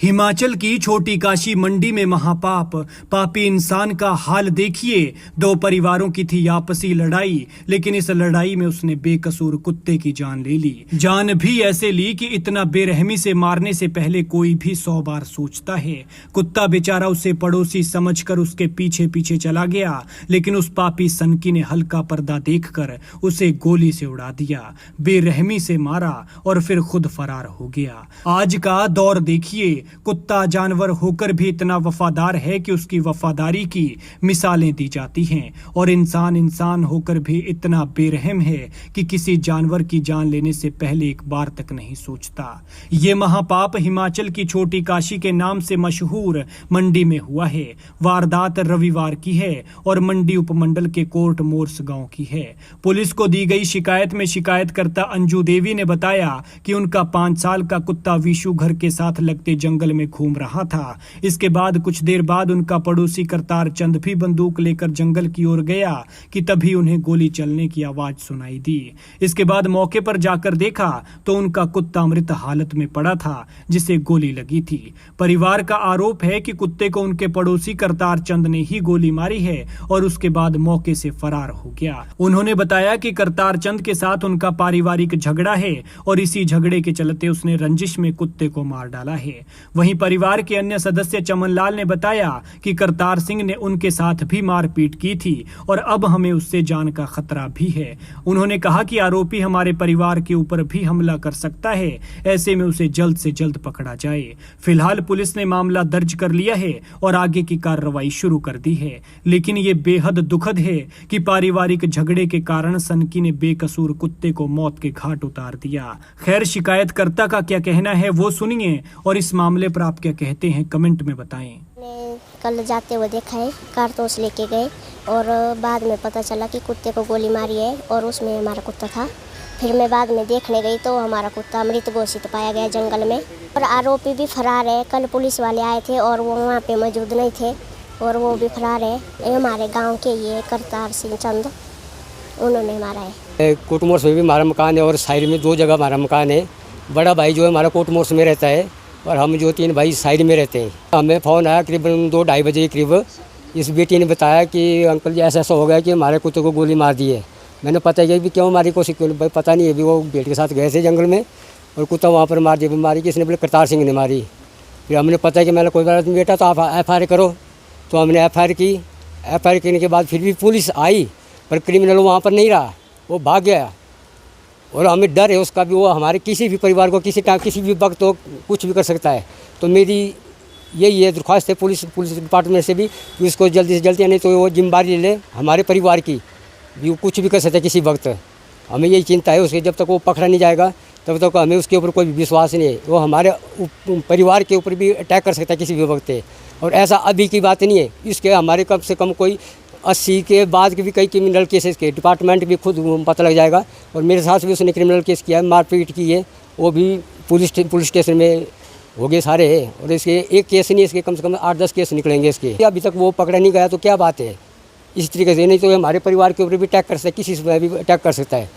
हिमाचल की छोटी काशी मंडी में महापाप पापी इंसान का हाल देखिए। दो परिवारों की थी आपसी लड़ाई, लेकिन इस लड़ाई में उसने बेकसूर कुत्ते की जान ले ली। जान भी ऐसे ली कि इतना बेरहमी से मारने से पहले कोई भी 100 बार सोचता है। कुत्ता बेचारा उसे पड़ोसी समझकर उसके पीछे पीछे चला गया, लेकिन उस पापी सनकी ने हल्का पर्दा देखकर उसे गोली से उड़ा दिया, बेरहमी से मारा और फिर खुद फरार हो गया। आज का दौर देखिए, कुत्ता जानवर होकर भी इतना वफादार है कि उसकी वफादारी की मिसालें दी जाती हैं, और इंसान इंसान होकर भी इतना बेरहम है कि किसी जानवर की जान लेने से पहले एक बार तक नहीं सोचता। ये महापाप हिमाचल की छोटी काशी के नाम से मशहूर मंडी में हुआ है। वारदात रविवार की है और मंडी उपमंडल के कोर्ट मोर्स गांव की है। पुलिस को दी गई शिकायत में शिकायतकर्ता अंजू देवी ने बताया कि उनका 5 साल का कुत्ता विशु घर के साथ लगते जंगल में घूम रहा था। इसके बाद कुछ देर बाद उनका पड़ोसी करतार चंद भी बंदूक लेकर जंगल की ओर गया कि तभी उन्हें गोली चलने की आवाज सुनाई दी। इसके बाद मौके पर जाकर देखा तो उनका कुत्ता मृत हालत में पड़ा था, जिसे गोली लगी थी। परिवार का आरोप है कि कुत्ते को उनके पड़ोसी करतार चंद ने ही गोली मारी है और उसके बाद मौके से फरार हो गया। उन्होंने बताया कि करतार चंद के साथ उनका पारिवारिक झगड़ा है और इसी झगड़े के चलते उसने रंजिश में कुत्ते को मार डाला है। वहीं परिवार के अन्य सदस्य चमनलाल ने बताया कि करतार सिंह ने उनके साथ भी मारपीट की थी और अब हमें उससे जान का खतरा भी है। उन्होंने कहा कि आरोपी हमारे परिवार के ऊपर भी हमला कर सकता है, ऐसे में उसे जल्द से जल्द पकड़ा जाए। फिलहाल पुलिस ने मामला दर्ज कर लिया है और आगे की कार्रवाई शुरू कर दी है, लेकिन ये बेहद दुखद है कि पारिवारिक झगड़े के कारण सनकी ने बेकसूर कुत्ते को मौत के घाट उतार दिया। खैर, शिकायतकर्ता का क्या कहना है वो सुनिए और इस मामले पर आप क्या कहते हैं कमेंट में बताएं। कल जाते हुए देखा है, कारतूस लेके गए और बाद में पता चला कि कुत्ते को गोली मारी है और उसमें हमारा कुत्ता था। फिर मैं बाद में देखने गई तो हमारा कुत्ता मृत घोषित पाया गया जंगल में और आरोपी भी फरार है। कल पुलिस वाले आए थे और वो वहाँ पे मौजूद नहीं थे और वो भी फरार है। ये हमारे गाँव के ये करतार सिंह चंद, उन्होंने मारा है। कोटमोर्स में भी हमारा मकान है और साइड में 2 जगह हमारा मकान है। बड़ा भाई जो है हमारा कोटमोर्स में रहता है और हम जो 3 भाई साइड में रहते हैं। हमें फ़ोन आया करीबन 2-2:30 बजे के करीब। इस बेटी ने बताया कि अंकल जी ऐसा हो गया कि हमारे कुत्ते को गोली मार दी है। मैंने पता किया भी क्यों मारी, कोशिश भाई पता नहीं है। भी वो बेटे के साथ गए थे जंगल में और कुत्ता वहाँ पर मार दिया। मारी किसने, बोले करतार सिंह ने मारी। फिर हमने पता कि मैंने कोई बात नहीं बेटा, तो आप FIR करो। तो हमने FIR की। FIR करने के बाद फिर भी पुलिस आई पर क्रिमिनल वहाँ पर नहीं रहा, वो भाग गया। और हमें डर है उसका भी, वो हमारे किसी भी परिवार को किसी टाइम किसी भी वक्त तो कुछ भी कर सकता है। तो मेरी यही है दरख्वास्त है पुलिस डिपार्टमेंट से भी कि उसको जल्दी से जल्दी, नहीं तो वो जिम्मेदारी ले ले हमारे परिवार की, भी वो कुछ भी कर सकता है किसी वक्त। हमें यही चिंता है उसके, जब तक वो पकड़ा नहीं जाएगा तब तक हमें उसके ऊपर कोई विश्वास नहीं है। वो हमारे परिवार के ऊपर भी अटैक कर सकता है किसी भी वक्त है। और ऐसा अभी की बात नहीं है, इसके हमारे कम से कम कोई 80 के बाद के भी कई क्रिमिनल केसेस के डिपार्टमेंट भी खुद पता लग जाएगा। और मेरे साथ भी उसने क्रिमिनल केस किया है, मारपीट की है, वो भी पुलिस स्टेशन में हो गए सारे हैं। और इसके एक केस नहीं, इसके कम से कम 8-10 केस निकलेंगे इसके। अभी तक वो पकड़ा नहीं गया तो क्या बात है। इस तरीके से नहीं तो हमारे परिवार के ऊपर भी अटैक कर सकता है, किसी से भी अटैक कर सकता है।